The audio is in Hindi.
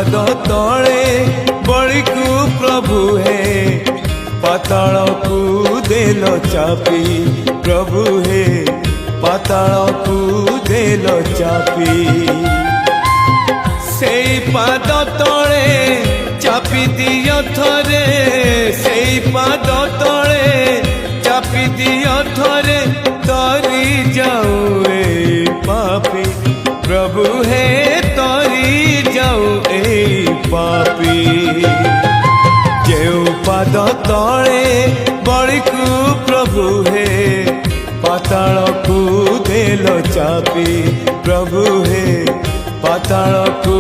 पाद तले बड़ी को प्रभु हे पाताल को देल चापी प्रभु हे पाताल को देल चापी से पाद तले चापी दियो थरे से पाद तले चापी दियो थरे तरी जाऊ ए पापी प्रभु हे तरी जाऊ ए पापी जेउ पाद तले बड़ी को प्रभु हे पाताल को देल चापी प्रभु हे पाताल को